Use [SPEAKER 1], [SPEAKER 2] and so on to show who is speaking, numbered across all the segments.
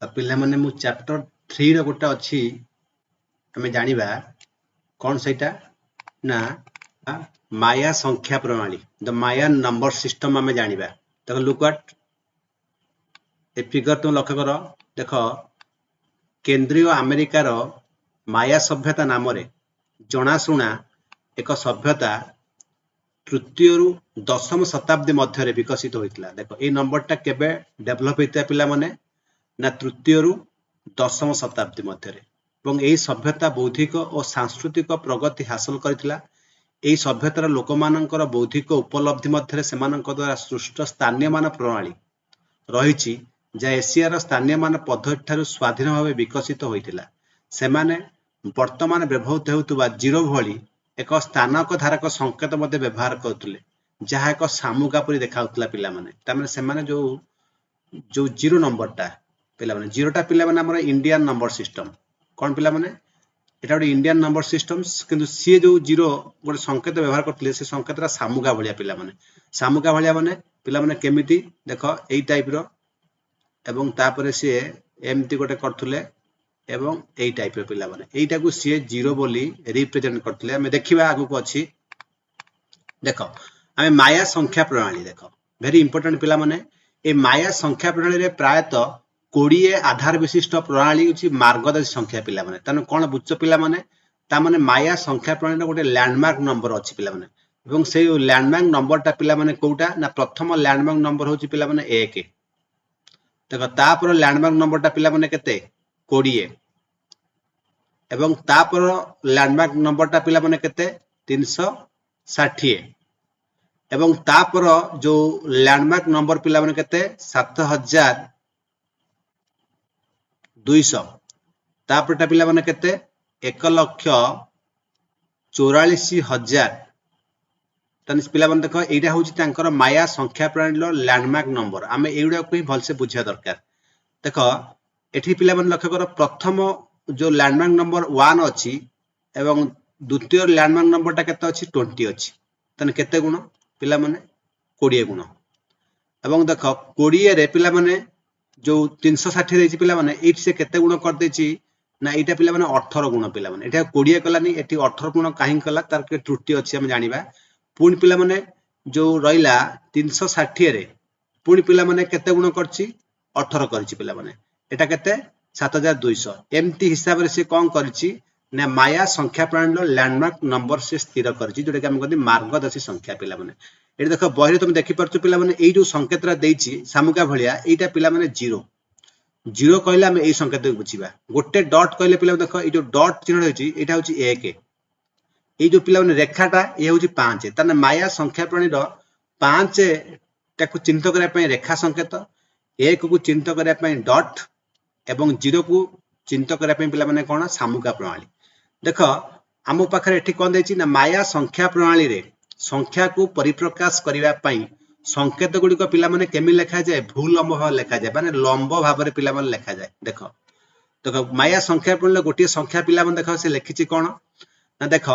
[SPEAKER 1] पिला माने मु चैप्टर 3 रो गोटे अछि हमें जानिबा कौन सेटा ना माया संख्या प्रणाली द माया नंबर सिस्टम हमें जानिबा देखो लुक एट ए फिगर तुम लक्ष्य कर देखो केंद्रीय अमेरिकार माया सभ्यता नाम रे जनाशुना एक सभ्यता तृतीय रु दशम शताब्दी मध्य विकसित होता देखो ये नंबरटा केबे डेभलप होता पिला माने ना तृतीय रु दशम शताब्दी मध्य यही सभ्यता बौद्धिक और सांस्कृतिक प्रगति हासिल करथिला एही सभ्यतार लोक मानकर बौद्धिक उपलब्धि मध्य सेमानक द्वारा सृष्ट स्थानीय मान प्रणाली रही जा एशियार स्थानीय मान पद्धति ठारू स्वाधीन भाव विकसित होइथिला सेमाने वर्तमान व्यवहृत होउतबा जीरो भली एक स्थानक धारक संकेत मध्य व्यवहार करथुले जहा एक सामुका परि देखाउतला पिला माने तामे सेमाने जो जीरो नंबरटा पिला माने जीरोटा पिला माने हमर इंडियन नंबर सिस्टम कौन पिला माने एटा गोटे इंडियन नंबर सिस्टम किंतु सी जो जीरो गोटे संकेत व्यवहार करथिले से संकेतरा सामुका भलिया पिला माने पिला माने केमिति देखो एई टाइप रो एवं तापर सी एमती गोटे करथुले एवं एई टाइप रो पिला माने एईटा को सी जीरो बोली रिप्रेजेंट करथुले हमें देखिबा आगु को अछि देखो हमें माया संख्या प्रणाली देखो वेरी इंपोर्टेंट पिला माने ए माया संख्या प्रणाली रे प्रायतः 20 आधार विशिष्ट प्रणाली अछि मार्गदर्शी संख्या पिला माने तने कोन बुच्च पिला माने ता माने माया संख्या प्रणाली रे गोटे लैंडमार्क नंबर अछि पिला माने एवं से लैंडमार्क नंबरटा पिला माने कोउटा ना प्रथम लैंडमार्क नंबर होछि पिला माने 1 देखो तापर लैंडमार्क नंबरटा पिला माने केते 20 एवं तापर लैंडमार्क नंबरटा पिला माने केते 360 एवं तापर जो लैंडमार्क नंबर पिला माने केते 7200 तापरटा पिला माने केते 1,44,000 तनिस पिला माने देखो एटा होची तांकर माया संख्या प्रणाली लो लैंडमार्क नंबर आमे एउडा को ही भलसे बुझिया दरकार देखो एठी पिला माने लक्ष्य करो प्रथम जो लैंडमार्क नंबर 1 अछि एवं द्वितीय लैंडमार्क नंबरटा केते अछि 20 अछि तने केते गुण पिला माने 20 गुण एवं देखो 20 रे पिला माने जो 360 देछि पिला माने एठी से केते गुण कर देछि ना एटा पिला माने 18 गुण पिला माने एटा 20 कलानी एठी 18 गुण काहे कला तार के त्रुटि अछि हम जानिबा पुणी पिला माने जो रहिला 360 रे पुणी पिला माने केते गुण करछि 18 करछि पिला माने एटा केते 7200 एमती हिसाब रे से कोन करछि ना माया संख्या प्रणाली लैंडमार्क नंबर से स्थिर करछि जोटा कि हम कहते मार्गदर्शी संख्या पिला माने एटा देखो बहिरे तुम देखि परछु पिला माने एई जो संकेतरा देछि सामुका भलिया एटा पिला माने जीरो जीरो कहले हम एई संकेत को बुझिबा गोटे डॉट कहले पिला देखो एई जो डॉट चिन्ह होछि एटा होछि 1 ये जो पिला रेखाटा ये हूँ 5 ताने माया संख्या प्रणाली 5 टाकू चिन्हित करने रेखा संकेत 1 को चिन्हित करने डॉट एवं 0 को चिन्हित करने पिला माने कौन सामुका प्रणाली देख आम पाखे एठी कौन देछि ना माया संख्या प्रणाली रे संख्या को परिप्रकाश करने संकेत गुड़िक पिला माने केमि लेखा जाए भूलंब भाव लेखा जाए माने लंब भाव में पिला माने लेखा जाए देख देखो माया संख्या प्रणाली गोटे संख्या पिला माने देख से लिखिछि कौन ना देख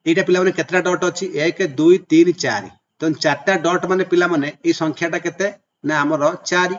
[SPEAKER 1] एटा पिला माने केतरा डॉट अछि 1 2 3 4 तो चारटा डॉट माने पिला माने ए संख्याटा केते ना हमर 4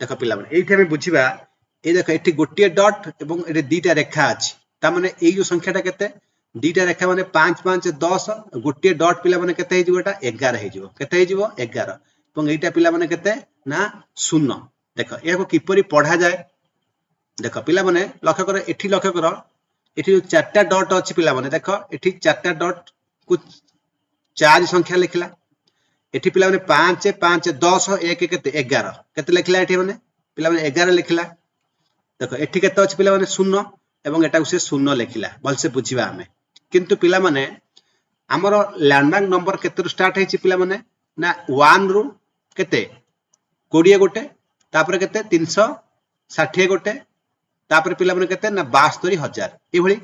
[SPEAKER 1] देखो पिला माने एठी हम बुझिबा ए देखो एठी गोटे डॉट एवं एठी दुईटा रेखा अछि ता माने ए जो संख्याटा केते दुईटा रेखा माने 5 5 10 गोटे डॉट पिला माने केते हे जिवोटा 11 हे जिवो केते हे जिवो 11 एवं एटा पिला माने केते ना 0 देखो एको किपरि पढा जाय देखो पिला माने लक्ष्य करो एठी लक्ष्य करो एठी जो चारटा डॉट अछि पिला माने देखो एठी चारटा डॉट को 4 संख्या लिखला एठी पिला माने 5 5 10 1 केते 11 केते लिखला एठी माने पिला माने 11 लिखला देखो एठी केते अछि पिला माने 0 एवं एटा को से 0 लिखला भल से बुझिबा हमें किंतु पिला माने हमर लैंडमार्क नंबर केते रु स्टार्ट हेछि पिला माने ना 1 रु केते 20 गोटे तापर केते 360 गोटे तापर पिला माने केते ना 72000 ए भली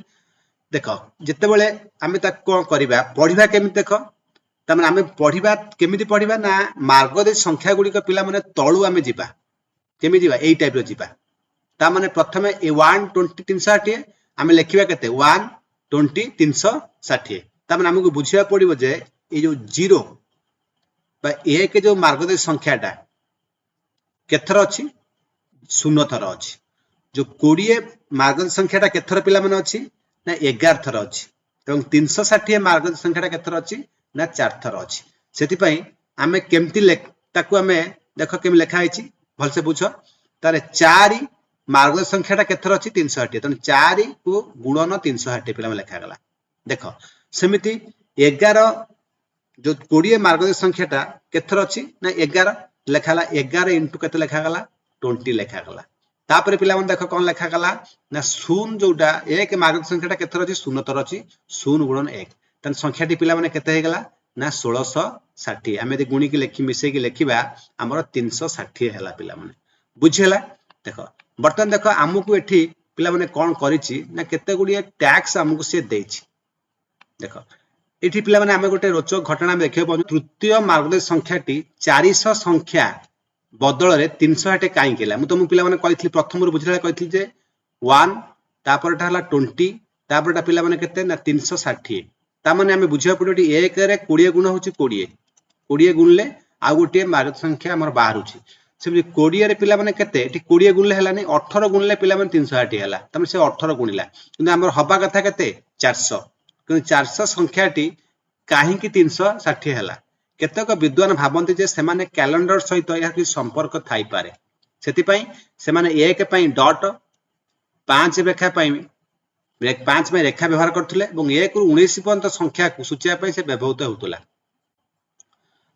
[SPEAKER 1] देखो जत्ते बेले आमे ता को करबा पढिबा केमि देखो त माने आमे पढिबा केमिति पढिबा ना मार्गदर्शी संख्या गुडी को पिला माने तळु आमे जिबा केमि जिबा एई टाइप रो जिबा ता माने प्रथमे ए 1 20 360 आमे लेखिबा केते 1 20 360 ता माने हमकु बुझिया पडिबो जे ए जो 0 बा 1 जो मार्गदर्शी संख्याटा केथर अछि शून्य थर अच्छी जो 20 मार्गदर्शक संख्याटा केत थर पिला माने अच्छी ना 11 थर अच्छी एवं 360 मार्गदर्शक संख्याटा केत थर अच्छी ना 4 थर अच्छी सेति आमे केमती ताकू आमे देख केम लिखा है भल से बुझ तारे 4 मार्गदर्शक संख्याटा केत थर अच्छी 360 तेणु 4 को गुणन 360 पिला लिखा गला देख सेमिति 11 जो 20 मार्गदर्शक संख्याटा केत थर अच्छी ना 11 लेखाला 11 इंटू केते लेखा गला 20 लेखा गला तापर पिला मन देख कोन लेखा गला ना शून्य जोटा 1 मार्गदर्शक संख्याटा केत थर अच्छी शून्य थर अच्छी 0 गुणन 1 तन संख्याटी पिला माने केते हे गला ना 1660 आमे दे गुणी के लेखि मिसे के लेखिबा हमर 360 हैला पिला माने बुझिला देखो बर्तन देखो हमकु एठी पिला माने कोन करिछि ना केते गुडी टैक्स हमकु से देछि देखो एठी पिला माने आमे गोटे रोचक घटना देखियो पाउ तृतीय मार्गदर्शक संख्याटी 400 संख्या बदल रे 360 काई केला मु तुम पिला माने कहिथि प्रथम रु बुझिला कहिथि जे 1 तापरटा हला 20 तापरटा पिला माने केते ना 360 ता माने हमें बुझिया पड़ोटी 1 रे 20 गुण होची 20 गुणले आ गोटे मार्गदर्शक संख्या हमर बाहर होची से 20 रे पिला माने केते एठी 20 गुणले हलानी 18 गुणले पिला माने 360 हला तमे से 18 गुणिला किंतु हमर हबा कथा केते 400 किंतु 400 संख्याटी काहे की 360 हला केतक विद्वान भाबंती जे सेमाने कैलेंडर सहित या कि संपर्क थाई पारे सेति पई सेमाने 1 पई डॉट 5 रेखा पई 5 में रेखा व्यवहार करथले এবং 1 रु 19 पर्यंत संख्या को सूचया पई से व्यवहृत होतला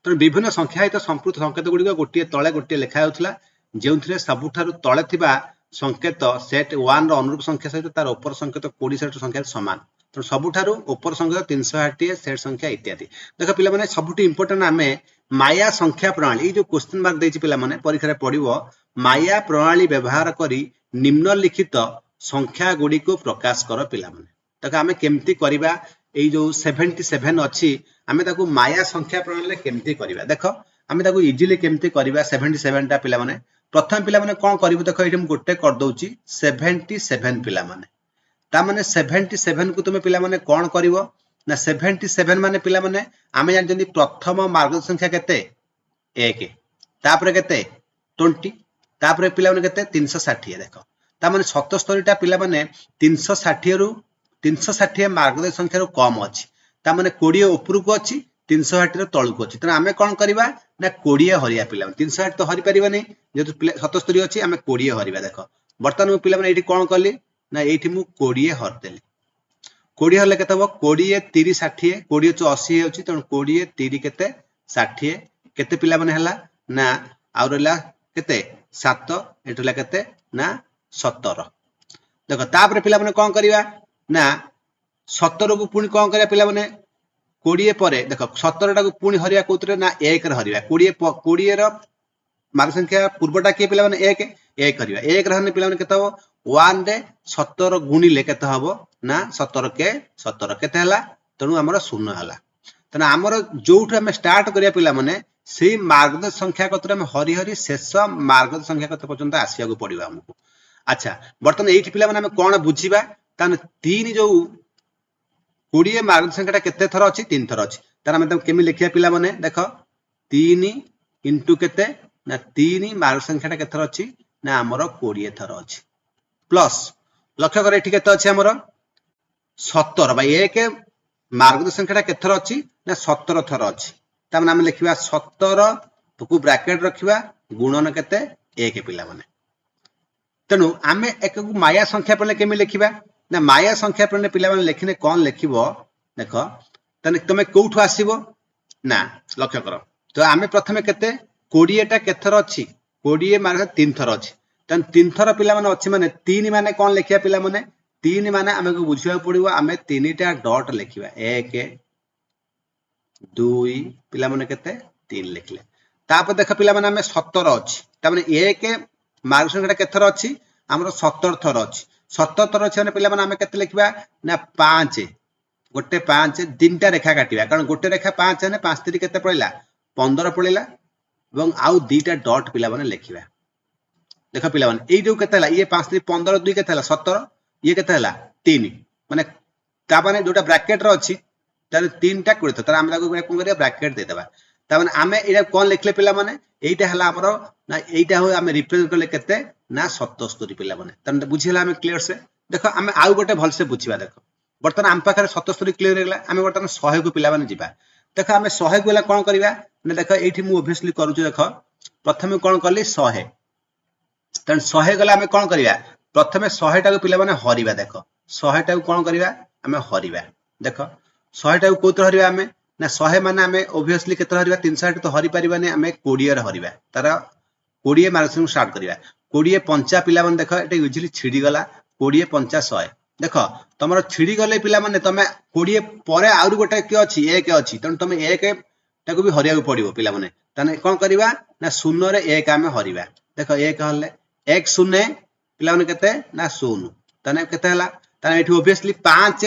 [SPEAKER 1] तो विभिन्न संख्या हित संपूर्ण संकेत गुडी गोटे तळे गोटे लेखा होतला जेउथरे सबुठारु तळे थिबा संकेत सेट 1 रो अनुरूप संख्या सहित तार ऊपर संकेत 20 सेट संख्या समान तो सबुठारु ऊपर संकेत 360 सेट संख्या इत्यादि देखो पिला माने सबुठी इंपोर्टेंट आमे माया संख्या प्रणाली जो क्वेश्चन मार्क देछि पिला माने परीक्षा रे पडिवो माया प्रणाली व्यवहार करी निम्नलिखित संख्या गुडी को प्रकाश कर पिला माने तक आमे केमती करिबा एई जो 77 अछि आमे ताकू माया संख्या प्रणाली रे केमती करिबा देखो आमे ताकू इजीली केमती करिबा 77 टा पिला माने प्रथम पिला माने कोन करिवो देखो एठी हम गोटे कर दउची 77 पिला माने ता माने 77 को तुमे पिला माने कोन करिवो ना 77 माने पिला माने आमे जान जंदी प्रथम मार्गदर्शक संख्या केते 1 तापर केते 20 तापर पिला माने केते 360 देखो ता माने 77 टा पिला माने 360 रु 360 मार्गदर्शक संख्या रु कम अछि ता माने 20 ऊपर को अछि 360 रो तळु को अछि त आमे कोन करिबा ना 20 हरिया पिला 360 तो हरि परिबा नै जेतु 77 अछि आमे 20 हरिबा देखो वर्तमान पिला माने एठी कोन करली ना एठी मु 20 हर देली 20 हरले केते हो 20 30 60 20 तो 80 होछि त 20 30 केते 60 केते पिला माने हला ना आउरला केते 7 एठला केते ना 17 देखो तापर पिला माने कोन करिवा ना 17 को पुनी कोन करिया पिला माने 20 परे देखो 17 टा को पुनी हरिया कोतरे ना 1 रे हरिया 20 रो मार्ग संख्या पूर्वटा के पिला माने 1 करिवा 1 रहने पिला माने केते हो 1 रे 17 गुणिले केते हबो ना 17 के 17 केते हला तनु हमर शून्य हला तने हमर जोउठ हम स्टार्ट करिया पिला माने सेही मार्गदर्शक संख्या कतरे हम हरि हरि शेष मार्गदर्शक संख्या कत पर्यंत आसिया को पड़िबा हमको अच्छा बर्तन एठी पिला माने हम कोन बुझिबा ताने 3 जो 20 मार्गदर्शक संख्याटा केते थर अछि 3 थर अछि तार हम केमि लिखिया पिला माने देखो 3 इंटू केते ना 3 मार्गदर्शक संख्याटा केते थर अछि ना हमर 20 थर अछि प्लस लक्ष्य करे एठी केते अछि हमर 17 बाय 1 मार्गदर्शक संख्याटा केते थर अछि ना 17 थर अछि ता माने हम लिखिबा 17 को ब्रैकेट रखिबा गुणन केते 1 पिला माने तनु आमे एक माया संख्या पले केमि लिखिबा ना माया संख्या पले पिला माने लिखिने कोन लिखिबो देखो तने तमे कोठु आसीबो ना लक्ष्य करो तो आमे प्रथमे केते 20 टा केथर अछि 20 माने 3 थर अछि तन 3 थर पिला माने अछि माने 3 माने कोन लिखिया पिला माने 3 माने आमे को बुझिया पड़िबो आमे 3 टा डॉट लिखिबा 1 2 पिला माने केते 3 लिखले तापर देख पिला माने आमे 17 अछि ता माने 1 मार्ग संख्याटा केथर अछि हमरो 17 थर अछि 17 थर अछि माने पिला माने आमे केते लिखिबा ना 5 गोटे 5 तीनटा रेखा काटिबा कारण गोटे रेखा 5 ने 5 3 केते पड़िला 15 पड़िला एवं आउ दुईटा डॉट पिला माने लिखिबा देखो पिला माने ए जो केते हला ये 5 3 15 2 केते हला 17 ये केते हला 3 माने ता माने जोटा ब्रैकेट रो अछि तार 3 टा कोते तार हम लागो कोन करिया ब्रैकेट दे देबा तामाने आमे एटा कोन लिखले पिला माने एटा हला हमरो ना एटा हो आमे रिप्रेजेंट करले केते ना 77 पिला माने तने बुझिला आमे क्लियर से देखो आमे आउ गोटे भल से बुझिबा देखो बर्तन आम पाखरे 77 क्लियर हेगला आमे बर्तन 100 को पिला माने जिबा देखो आमे 100 को कोन करबा ने देखो एठी मु ऑब्वियसली करू छु देखो प्रथमे कोन करली 100 तन 100 गला आमे कोन करबा प्रथमे 100 टा को पिला माने हरिबा देखो 100 टा को कोन करबा आमे हरिबा देखो 100 टा को कोतर हरिबा आमे ना 100 माने आमे ऑब्वियसली केतर हरिबा 360 तो हरि परिबाने आमे 20 रे हरिबा तार 20 मार्क्स स्टार्ट करबा 20 पंचा पिला माने देखो एटा यूजुअली छिडी गला 20 पंचा 100 देखो तमरो छिडी गले पिला माने तमे 20 परे आउर गोटे के अछि 1 अछि तन तमे 1 ताको भी हरिया को पड़िबो पिला माने तने कोन करबा ना 0 रे 1 आमे हरिबा देखो 1 हले 1 0 पिला माने केते ना 0 तने केते हला तने एठी ऑब्वियसली 5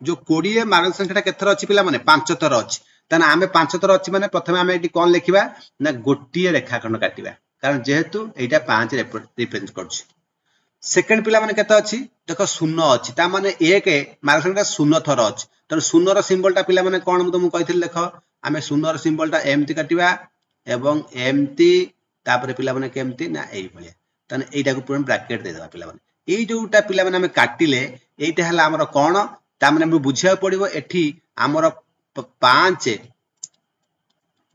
[SPEAKER 1] जो 20 मार्क संख्याटा केथर अछि पिला माने 5 थर अछि तने आमे 5 थर अछि माने प्रथमे आमे एठी कोन लिखिबा ना गोटिए रेखाखंड काटिबा कारण जेहेतु एटा 5 रिप्रेजेंट करछि सेकंड पिला माने केते अछि देखो 0 अछि ता माने 1 मार्क संख्याटा 0 थर अछि तने 0 रो सिंबलटा पिला माने कोन म तुम कहिथिल देखो आमे 0 रो सिंबलटा एमती काटिबा एवं एमती तापरे पिला माने केमती ना एई भलिया तने एटा को पूर्ण ब्रैकेट दे देबा पिला माने एई जोटा पिला माने आमे काटिले एटा हला हमर कोन ता माने हम बुझिया पड़िबो एठी हमर 5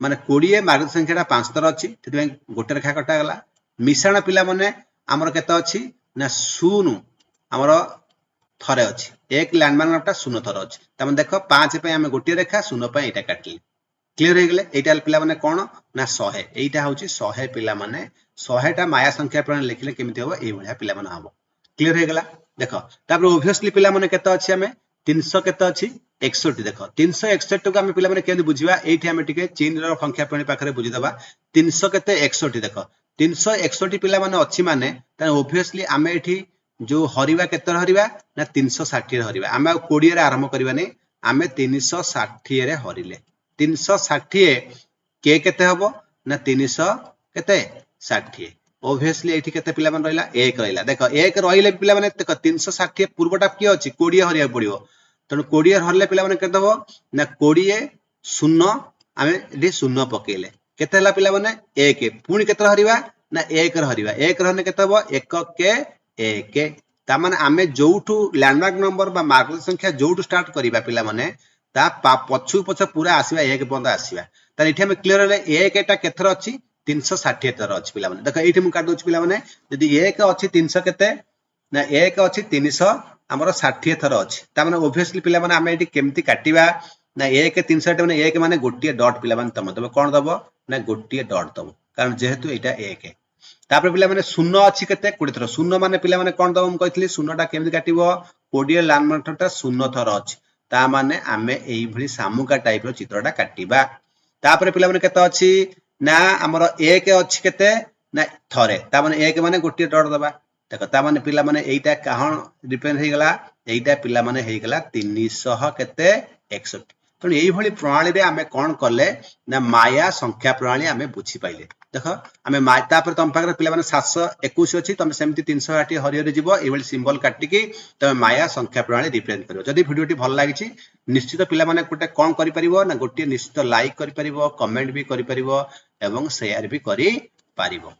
[SPEAKER 1] माने 20 मार्क संख्याटा 5 थर अछि तेतबे गोटे रेखा कटा गला मिश्रण पिला माने हमर केते अछि ना 0 हमर थरे अछि एक लैंडमार्क टा 0 थर अछि त हम देखो 5 पे हम गोटे रेखा 0 पे एटा काटली क्लियर हे गेले एटा पिला माने कोन ना 100 एटा होची 100 पिला माने 100 टा माया संख्या प्रणाली लिखले केमिति होबो एई भलिया पिला माने हबो क्लियर हे गेला देखो तापर ऑब्वियसली पिला माने केते अछि हमें 300 केते अछि 61 देखो 361 को हम पिला माने केमिति बुझिबा एठी हम टिके चीन रो संख्या प्रणाली पाखरे बुझि दबा 300 केते 61 देखो 361 पिला माने अछि माने त ऑब्वियसली हम एठी जो हरिबा केते हरिबा ना 360 रे हरिबा हम 20 रे आरंभ करबा नै हम 360 रे हरिले 360 के केते हबो ना 300 केते 60 ऑब्वियसली एठी केते पिला माने रहला 1 रहला देखो 1 रहिले पिला माने देखो 360 पूर्वटा के अछि 20 हरिया पड़िबो तनो 20 हरले पिला माने केते हबो ना 20 0 आमे एठी 0 पकेले केते हला पिला माने 1 पुनी केते हरिबा ना 1 हरिबा 1 रहने केते हबो 1 के 1 ता माने आमे जोउठू लैंडमार्क नंबर बा मार्क संख्या जोउठू स्टार्ट करिबा पिला माने ता पछु पछ पूरा आसीबा 1 बंद आसीबा त एठी हम क्लियर हले 1 एटा केथर अछि 360 थर अछि पिला माने देखो एठी हम काट दोछ पिला माने यदि 1 अछि 300 केते ना 1 अछि 300 हमर 60 थर अछि ता माने ऑब्वियसली पिला माने हम एठी केमति काटिबा ना 1 360 माने 1 माने गोटिए डॉट पिला माने तमे कोन दबो ना गोटिए डॉट दबो कारण जेहेतु एटा 1 तापर पिला माने 0 अछि केते 20 थर 0 माने पिला माने कोन दबो हम कहितली 0 टा केमति काटिबो 20 लैंडमार्क टा 0 थर अछि ता माने आमे एई भली सामुका टाइप रो चित्रटा काटिबा तापर पिला माने केते अछि ना हमर 1 अछि केते ना थरे ता माने 1 माने गोटिए डॉट दबा देखो ता माने पिला माने एइटा काहन डिपेंड हे गला एइटा पिला माने हे गला 300 केते 61 तो एई भली प्रणाली रे आमे कोन करले ना माया संख्या प्रणाली आमे बुझी पाइले देखो आमे मायता पर तम पाकर पिला माने 721 अछि तमे सेमति 360 हरियर जिवो एई भली सिंबल काटि की तमे माया संख्या प्रणाली रिप्रेजेंट करिवो जदि वीडियोटी भल लागिछि निश्चित पिला माने कोटे कोन करि परिवो ना गोटे निश्चित लाइक करि परिवो कमेंट भी करि परिवो एवं शेयर भी करि परिवो।